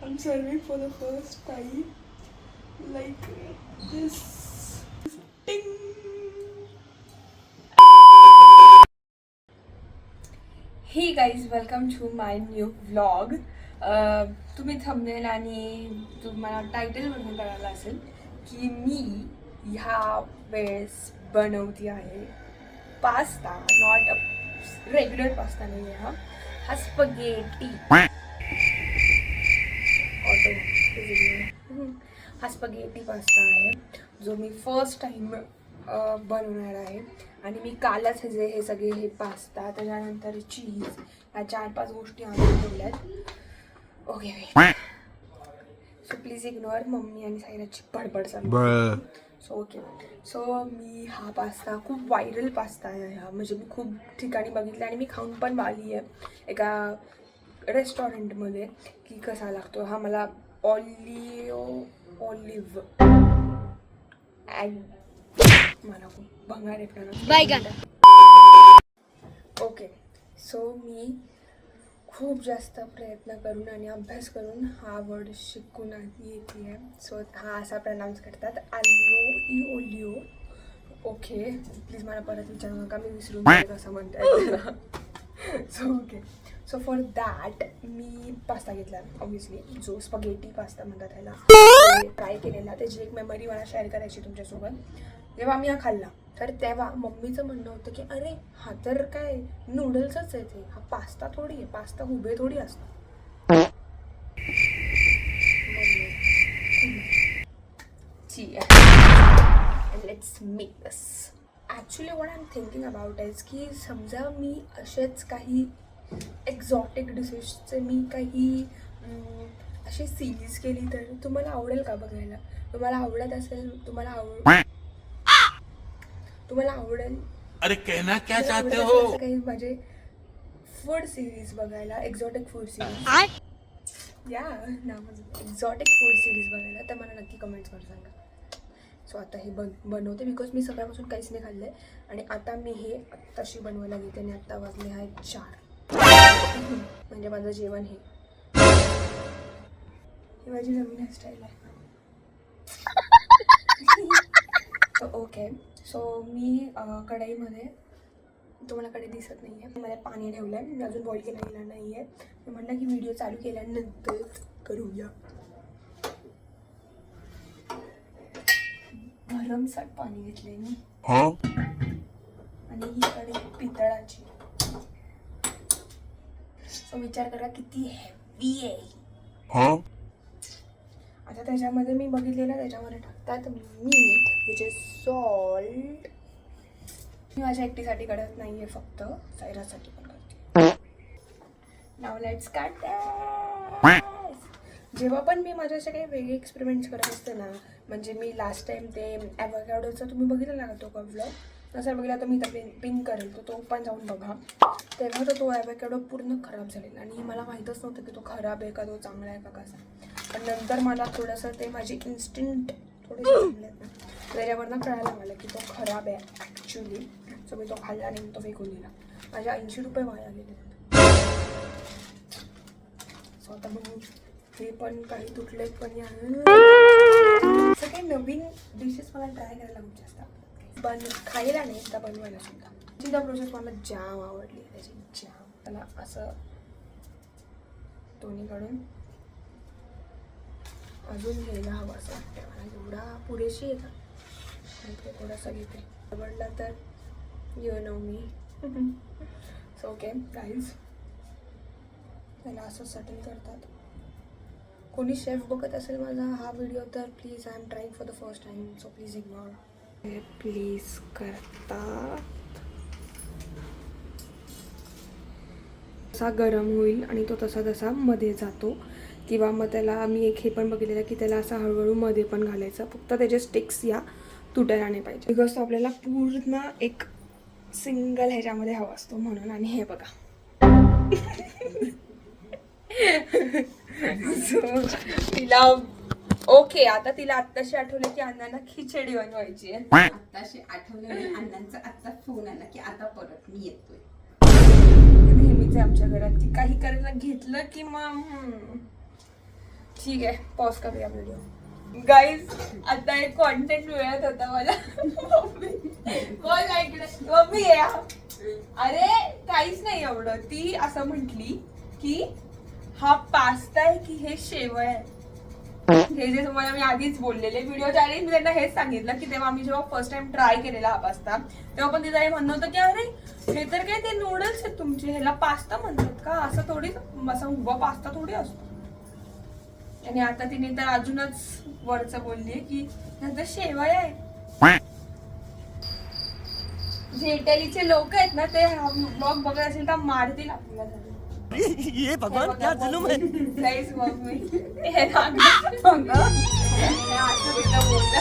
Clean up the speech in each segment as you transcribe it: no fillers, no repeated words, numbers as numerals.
I'm serving for the first time like this. Ding. Hey guys, welcome to my new vlog. तुम्ही thumbnail आणि तुम्हाला title वरून कळालं असेल की मी ह्या वेळेस बनवती आहे pasta. Not a regular pasta नाही आहे, हा स्पगेटी हा स्पगेटी पास्ता आहे जो मी फर्स्ट टाइम बनवणार आहे. आणि मी कालच हे सगळे हे पास्ता त्याच्यानंतर चीज ह्या 4-5 गोष्टी आणून ठेवल्यात. Okay so please ignore mummy आणि सायराची बडबड चालू. सो मी हा पास्ता खूप व्हायरल पास्ता आहे हा, म्हणजे मी खूप ठिकाणी बघितला आणि मी खाऊन पण आली आहे एका रेस्टॉरंटमध्ये की कसा लागतो हा. मला ऑलिव्ह मला खूप भंगार आहे. ओके सो मी खूप जास्त प्रयत्न करून आणि अभ्यास करून हा वर्ड शिकून येते आहे. सो हा असा प्रनाऊन्स करतात ओलिओ. ओके प्लीज मला परत विचारू नका, मी विसरून कसं म्हणतात. So okay so for that me pasta घेतला ऑब्व्हियसली, जो स्पगेटी पास्ता म्हणतात त्याला. ट्राय केलेला त्याची एक मेमरी मला शेअर करायची तुमच्यासोबत. जेव्हा मी हा खाल्ला तर तेव्हा मम्मीचं म्हणणं होतं की अरे हा तर काय नूडल्सच आहे, ते हा पास्ता थोडी आहे, पास्ता उभे थोडी असतात. Let's make this. Actually what I am thinking about is की समजा मी असेच काही एक्झॉटिक डिशेसचे मी काही अशी सिरीज केली तर तुम्हाला आवडेल का बघायला? तुम्हाला आवडत असेल, तुम्हाला आवडेल. अरे कहना क्या चाहते हो? काही माझे फूड सिरीज बघायला, एक्झॉटिक फूड सिरीज या एक्झॉटिक फूड सिरीज बघायला, तर मला नक्की कमेंट्सवर सांगा. सो आता हे बनवते बिकॉज मी सगळ्यापासून काहीच नाही खाल्लं आहे आणि आता मी हे आत्ताशी बनवायला घेते आणि आत्ता वाजले आहे 4. म्हणजे माझं जेवण हे माझी नवीन हेअरस्टाईल आहे. ओके सो मी कढईमध्ये, तुम्हाला कढई दिसत नाही आहे, मला पाणी ठेवलं आहे, मी अजून बॉईल केलेलं नाही आहे. मी म्हटलं की व्हिडिओ चालू केल्यानंतर करूया. भरमसाठ पाणी घेतले मी आणि ही कढई पितळाची. सो विचार करा किती हेवी आहे. आता त्याच्यामध्ये मी बघितलेलं त्याच्यामध्ये टाकतात मीठ विच इज सॉल्ट. मी माझ्या एकटीसाठी करत नाही आहे, फक्त सायरासाठी पण करते. Now let's cut. जेव्हा पण मी माझ्या अशा काही वेगळे एक्सपेरिमेंट्स करत असते ना, म्हणजे मी लास्ट टाइम ते ॲव्होकॅडोचा तुम्ही बघितला ना तो का व्लॉग, नसेल बघितला तर मी तर पिन करेल, तो पण जाऊन बघा. तेव्हा तो ॲव्होकॅडो पूर्ण खराब झालेला आणि मला माहीतच नव्हतं की तो खराब आहे का, तो चांगला आहे का कसा. पण नंतर मला थोडंसं ते माझे इन्स्टंट थोडेसे चांगले आहेत ना, त्याच्यावरनं कळायला मला की तो खराब आहे ॲक्च्युली. सो मी तो खाल्ला आणि तो फेकून दिला. माझे 80 रुपये वाया गेले. सो आता मग हे पण काही तुटलेत पण या सगळे नवीन डिशेस मला ट्राय करायला खूप जास्त खायला नाही तर बनवायला सुद्धा. तिचा प्रोसेस मला जाम आवडली त्याची जाम. त्याला असं दोन्हीकडून अजून घ्यायला हवं असं वाटतं मला. एवढा पुरेशी आहे का ते थोडासा घेते, आवडला तर you know me. So okay guys, त्याला असं सेटल करतात. कोणी शेफ बघत असेल माझा हा व्हिडिओ तर please, I am trying for the first time, so please ignore. Please करता तसा गरम होईल आणि तो तसा मध्ये जातो. किंवा मग त्याला मी एक हे पण बघितलेलं की त्याला असं हळूहळू मध्ये पण घालायचं, फक्त त्याचे स्टिक्स या तुटायला नाही पाहिजे. बिकॉज तो आपल्याला पूर्ण एक सिंगल ह्याच्यामध्ये हवा असतो म्हणून. आणि हे बघा तिला ओके, आता तिला आत्ताशी आठवलं की अण्णांना खिचडी बनवायची आहे. आत्ताशी आठवलं नाही, अण्णांचा आत्ता फोन आला की आता परत मी येतोय. नेहमीच आमच्या घरात की काही करायला घेतलं की मग ठीक आहे, पॉज करूया व्हिडिओ. गाईज आता एक कॉन्टेंट मिळत होता मला. बोल ऐकलं मम्मी या. अरे काहीच नाही एवढं. ती असं म्हटली की हा पास्ता आहे की हे शेवय आहे. हे जे तुम्हाला मी आधीच बोललेले व्हिडिओच्या आधी मी त्यांना हेच सांगितलं की तेव्हा आम्ही जेव्हा फर्स्ट टाइम ट्राय केलेला हा पास्ता तेव्हा पण तिचं हे म्हणणं होतं की अरे हे तर काय ते नूडल्स आहेत तुमचे, ह्याला पास्ता म्हणतात का? असं थोडी असा उभा पास्ता थोडी असतो. आणि आता तिने तर अजूनच वरचं बोलली की ह्याचं शेवय आहे. जे इटलीचे लोक आहेत ना ते ब्लॉग बघत असेल तर मारतील आपल्याला. ये भगवान क्या जुलूम है. गाईस मग मी हे असं तिला बोललं.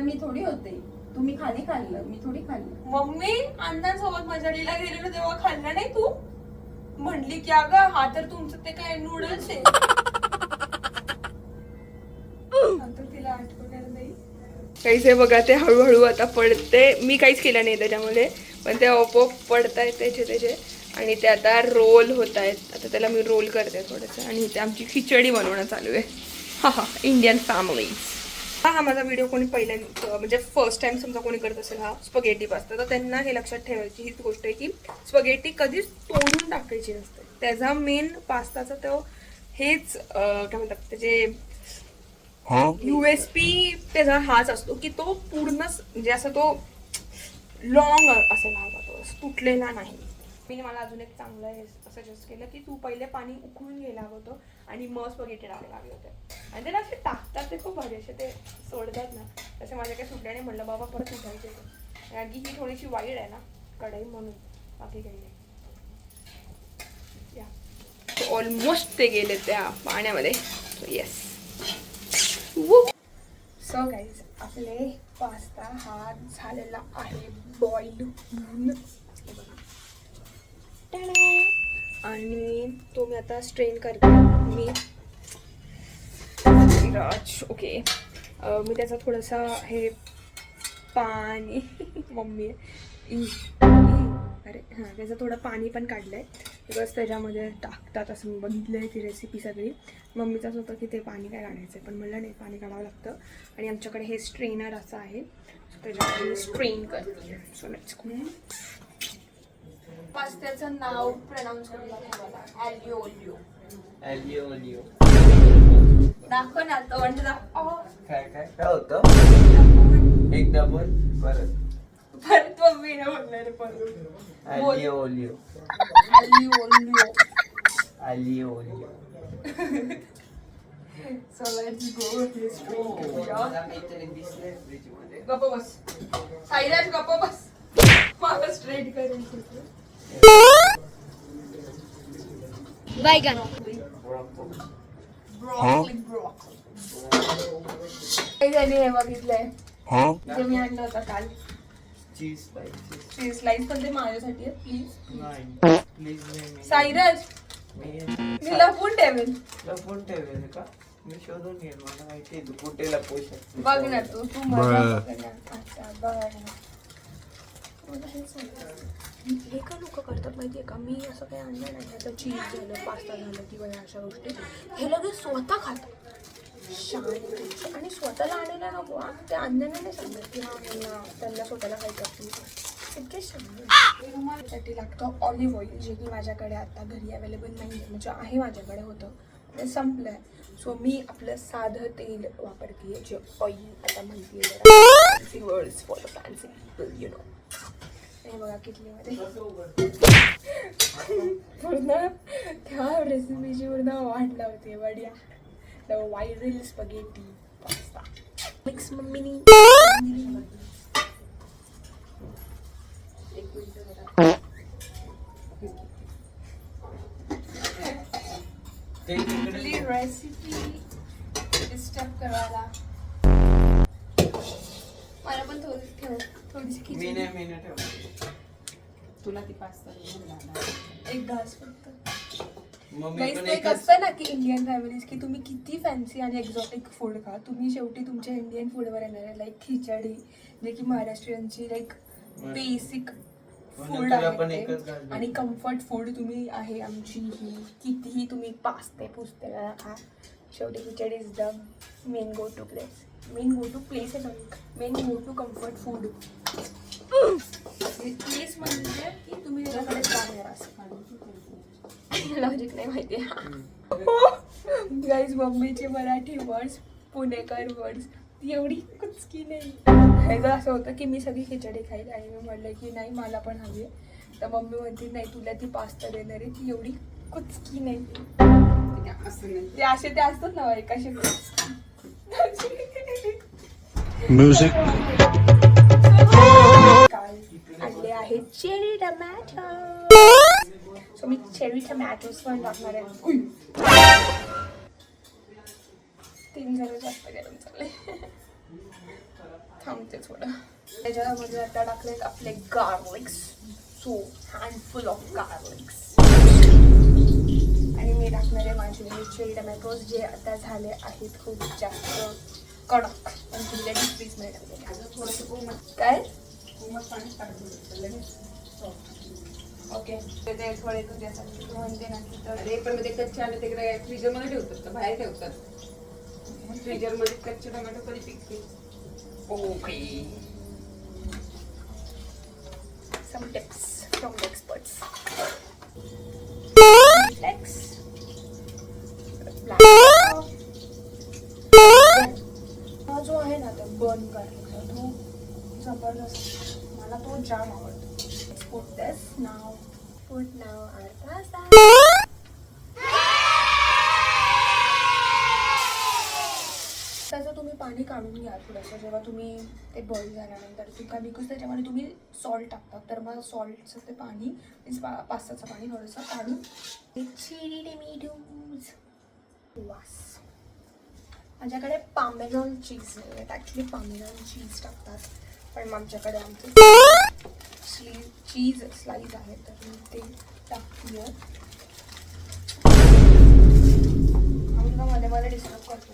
मी थोडी होते, तुम्ही खाली खाल्लं, मी थोडी खाल्लं. मम्मी अण्णांसोबत मजालीला गेलेलो तेव्हा खाल्लं नाही तू? म्हणली की अगं हा तर तुमचं ते काय नूडल्स आहे. आता तिला आठवणार नाही. काहीच आहे बघा, ते हळूहळू आता पडते. मी काहीच केलं नाही त्याच्यामध्ये, पण ते आपोआप पडत आहेत त्याचे आणि ते आता रोल होत आहेत. आता त्याला मी रोल करते थोडंसं आणि इथे आमची खिचडी बनवणं चालू आहे. हा इंडियन फॅमिली. हा माझा व्हिडिओ कोणी पहिल्यांदा म्हणजे फर्स्ट टाइम समजा कोणी करत असेल हा स्पगेटी पास्ता, तर त्यांना हे लक्षात ठेवायची हीच गोष्ट आहे की स्पगेटी कधीच तोडून टाकायची नसते. त्याचा मेन पास्ताचा तो हेच काय म्हणतात त्याचे USP त्याचा हाच असतो की तो पूर्णच म्हणजे असं तो लॉंग असायला हवा, तो तुटलेला नाही. मी मला अजून एक चांगलं हे सजेस्ट केलं की तू पहिले पाणी उकळून घ्यायला हवं होतं आणि मग स्पगेटी टाकायला हवे होते. आणि त्याला असे टाकतात ते खूप भारी असे ते सोडतात ना, तसे माझ्या काही सुटल्याने म्हणलं बाबा परत उठायचे ते. आणि ही थोडीशी वाईड आहे ना कढई म्हणून, बाकी काही नाही. ऑलमोस्ट ते गेले त्या पाण्यामध्ये. येस. सो गाईज आपले पास्ता हा झालेला आहे बॉईल होऊन. आणि तो मी आता स्ट्रेन करते. मी ओके मी त्याचा थोडासा हे पाणी मम्मी अरे हां त्याचं थोडं पाणी पण काढलं आहे बिकॉज त्याच्यामध्ये टाकतात असं मी बघितलं आहे ती रेसिपी सगळी. मम्मीचाच होतं की ते पाणी काय काढायचं आहे, पण म्हणलं नाही पाणी काढावं लागतं. आणि आमच्याकडे हे स्ट्रेनर असं आहे, सो त्याच्यामध्ये स्ट्रेन करते. So let's go. पास्त्याचं now pronounce करायला ॲलिओ ओलिओ. ॲलिओ ओलिओ. दाखव ना तो म्हणजे काय होतं एकदा बोल परत. परत मम्मी ना म्हणणार परत. ॲलिओ ओलिओ. ॲलिओ ओलिओ. ॲलिओ ओलिओ. So let's go. गप्प बस साईराज, गप्प बस. मला स्ट्रेट करेल. Baigan. काही जणी हे बघितलंय जे मी आणलं होतं काल. चीज स्लाइस पण ते माझ्यासाठी आहे प्लीज. नाही प्लीज. साईराज मी लपून ठेवेल. लपून ठेवेल का? मी शोधून घेईन, मला माहिती आहे तू कुठे लपवू शकते. बघ ना तू मजा बघ ना. अच्छा बघ हे का लोक करतात माहितीये का? मी असं काही आणलं नाही. आता चीज झालं, पास्ता झालं किंवा अशा गोष्टी हे लगेच स्वतः खातात शाळेत. आणि स्वतःला आणायला नको ते आणण्याने नाही सांगत की हा त्यांना स्वतःला खायचं असतं. इतके शाळे. त्यासाठी लागतं ऑलिव्ह ऑइल, जे की माझ्याकडे आता घरी अवेलेबल नाही आहे. म्हणजे आहे माझ्याकडे होतं ते संपलं आहे. सो मी आपलं साधं तेल वापरते जे ऑइल आता माहिती आहे words for the fancy people you know. हे बघा किटलीमध्ये पूर्ण त्या रेसिपीची पूर्ण वाट लावते बढिया. The viral spaghetti pasta mix मम्मीनी. आपली रेसिपी डिस्टर्ब करायला मला पण थोडीशी खिचडी. तुला ती पास्ता एक घास फक्त. मम्मी गाईस पण ते एक असतं ना की इंडियन फॅमिलीज की तुम्ही किती फॅन्सी आणि एक्झॉटिक फूड खा, तुम्ही शेवटी तुमच्या इंडियन फूडवर येणार आहे. लाईक खिचडी जे की महाराष्ट्रीयनची लाईक बेसिक फूड तुला पण आहे एकच ते. घास आणि भेटतो. कम्फर्ट फूड तुम्ही आहे आमची ही. कितीही तुम्ही पाचते पुसते का खा, शेवटी khichdi is the main go to place. Main go to place आहे sorry, main go to comfort food. Place म्हणजे की तुम्ही त्याच्याकडे जाणार असं. लॉजिक नाही माहिती. गाईज मम्मीचे मराठी वर्ड्स, पुणेकर वर्ड्स एवढी कुचकी नाही. ह्याचं असं होतं की मी सगळी खिचडी खाईल आणि मी म्हणलं की नाही मला पण हवी आहे. तर मम्मी म्हणते नाही तुला ती पास्ता देणार आहे, ती एवढी कुचकी नाही. असं नाही. ते असे ते असतात ना एकाशी म्युझिक काय आणले आहे चेरी टमॅटो. सो मी चेरी टमॅटोज पण टाकणार आहे. 3 जण जास्त गरम चालले. थांबते थोडं. त्याच्यामध्ये आता टाकले आपले garlics. So handful of garlics. आणि मी टाकणार आहे माझे चेरी टमॅटोज जे आता झाले आहेत खूप जास्त कडक पण तुझ्या फ्रीज मध्ये टाकले. अजून थोडंसं कोमट काय पाणी टाकून लगेच ओके ते थोडे तुझ्यासाठी तू म्हणते ना की तर अरे पण ते कच्चे आले तिकडे फ्रीजर मध्ये ठेवतात का बाहेर ठेवतात? फ्रीजर मध्ये कच्चे टोमॅटो कधी पिकते? Okay some tips from the experts. Flex. हा जो आहे ना तो बर्न करायचा तो जबरदस्त, मला तो जाम आवडतो. Put this now. Put now our pasta. त्याचं तुम्ही पाणी काढून घ्या थोडंसं जेव्हा तुम्ही ते बॉईल झाल्यानंतर तुका बिकॉज त्याच्यामध्ये तुम्ही सॉल्ट टाकतात तर मग सॉल्टचं ते पाणी पास्ताचं पाणी थोडंसं काढून चिली टोमॅटोज. वास. माझ्याकडे पामेरॉन चीज नाही आहे. ॲक्च्युली पामेरॉन चीज टाकतात पण आमच्याकडे आमचे चीज स्लाइस आहे तर मी ते टाकते. मध्ये मध्ये डिस्टर्ब करतो.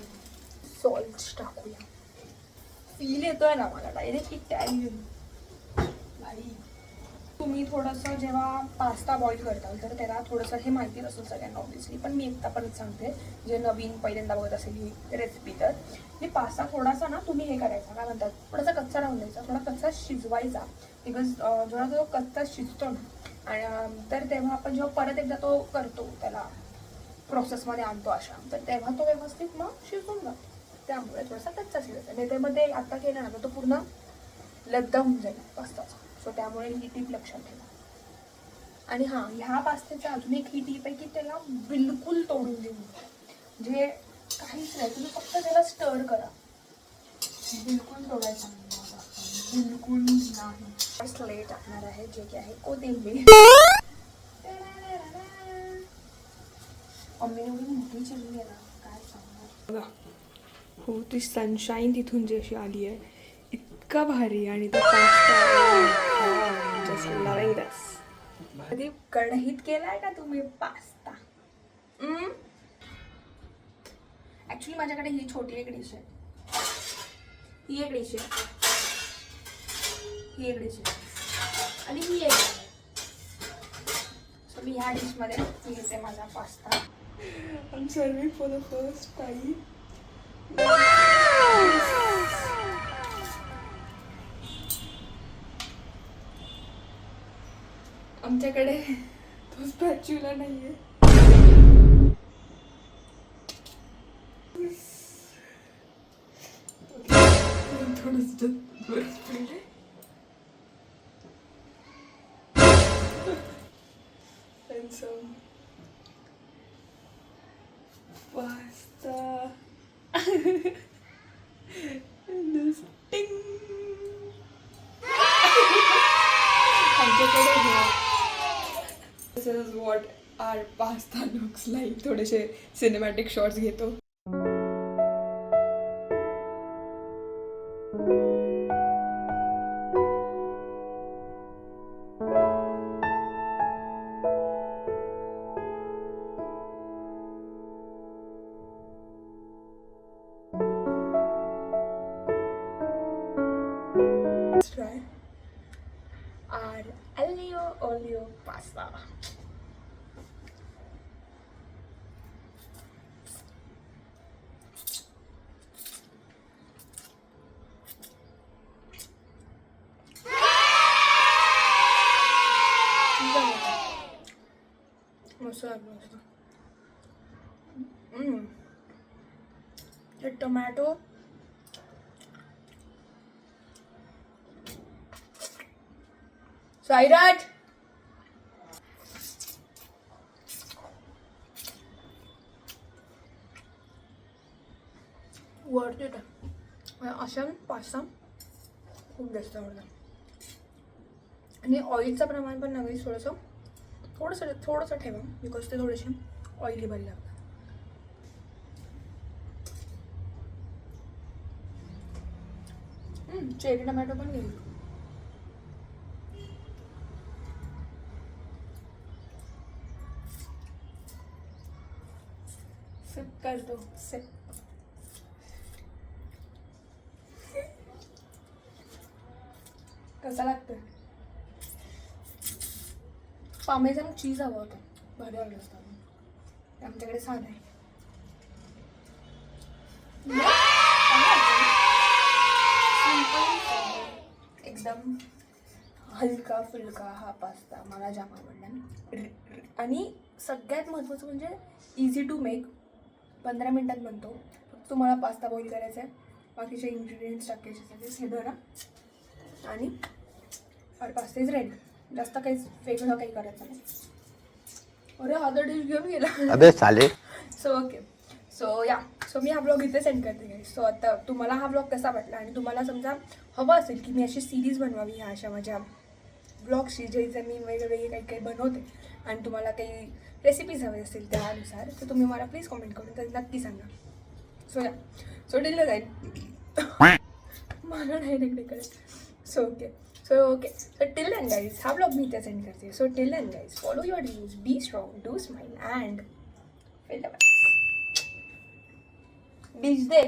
सॉल्ट टाकूया. फील येतोय ना मला डायरेक्ट इटॅलियन. तुम्ही थोडंसं जेव्हा पास्ता बॉईल करताल तर त्याला थोडंसं हे माहितीच असेल सगळ्यांना ऑब्व्हियसली पण मी एकदा परत सांगते जे नवीन पहिल्यांदा बघत असेल ही रेसिपी. तर हे पास्ता थोडासा ना तुम्ही हे करायचा काय म्हणतात थोडासा कच्चा राहून द्यायचा, थोडा कच्चा शिजवायचा. बिकॉज जेव्हा तो कच्चा शिजतो ना आणि तर तेव्हा आपण जेव्हा परत एकदा तो करतो त्याला प्रोसेसमध्ये आणतो अशा तर तेव्हा तो व्यवस्थित मग शिजून जातो. त्यामुळे थोडासा कच्चा शिजायचा नाही त्यामध्ये आता केलं ना तर तो पूर्ण लद्दा होऊन जाईल पास्ताचा. सो त्यामुळे ही टीप लक्षात ठेवा. आणि हां ह्या पास्त्याचा अजून एक ही टीप आहे की त्याला बिलकुल तोडून देऊ नका. म्हणजे काहीच नाही तुम्ही फक्त त्याला स्टर करा. बिलकुल तोडायचं नाही. बिलकुल नाही. स्ले टाकणार आहे जे की आहे कोथिंबीर. मम्मीने एवढी मोठी चिरली आहे ना काय सांगणार. बघा हो ती सनशाईन तिथून जी अशी आली आहे इतका भारी. आणि तो पास्ता कधी कढईत केलाय का तुम्ही पास्ता? ऍक्च्युली माझ्याकडे ही छोटी एक डिश आहे. ही एक डिश आहे. ही एक डिश आहे आणि ही एक आहे. सो मी ह्या डिशमध्ये मी घेते माझा pasta. I'm serving for the first time. आमच्याकडे तो स्पॅच्युला नाहीये. And some pasta. And this ting. आमच्याकडे This is what our pasta looks like. थोडेसे सिनेमॅटिक शॉट्स घेतो. Let's try our aglio olio pasta. मस्त लागलं असतं. हे टोमॅटो साईराज वरती अशा पास्ता खूप जास्त आवडतं. आणि ऑइलचं प्रमाण पण नवीन थोडंसं ठेवा बिकॉज ते थोडेसे ऑइली भरले लागतात. चेरी टोमॅटो पण घेईल. सिप करतो सिप. कसा लागतोय? पामेजान चीज हवं होतं. भारी आवडलं असतं. आमच्याकडे साधं आहे. एकदम हलका फुलका हा पास्ता मला जाम आवडला. आणि सगळ्यात महत्त्वाचं म्हणजे इझी टू मेक. 15 मिनिटात बनतो. फक्त तुम्हाला पास्ता बॉईल करायचा आहे. बाकीचे इन्ग्रेडियंट्स टाकायचे हे धरा आणि पास्ता इज रेडी. जास्त काही वेगळं काही करायचं नाही. अरे अदर डिश घेऊन गेला. अबे साले. So okay. सो मी हा ब्लॉग इथे सेंड करते गाईस. सो आता तुम्हाला हा ब्लॉग कसा वाटला आणि तुम्हाला समजा हवं असेल की मी अशी सिरीज बनवावी ह्या अशा माझ्या ब्लॉगशी जे मी वेगवेगळे काही बनवते आणि तुम्हाला काही रेसिपीज हवे असतील त्यानुसार तर तुम्ही मला प्लीज कमेंट करून तर नक्की सांगा. सो डिले जाईल मला डायरेक्ट कळत. सो टिल देन गाईज हा ब्लॉग मी इथे सेंड करते. So till then guys follow your dreams, be strong, do smile and fill the vibes. बीच दे.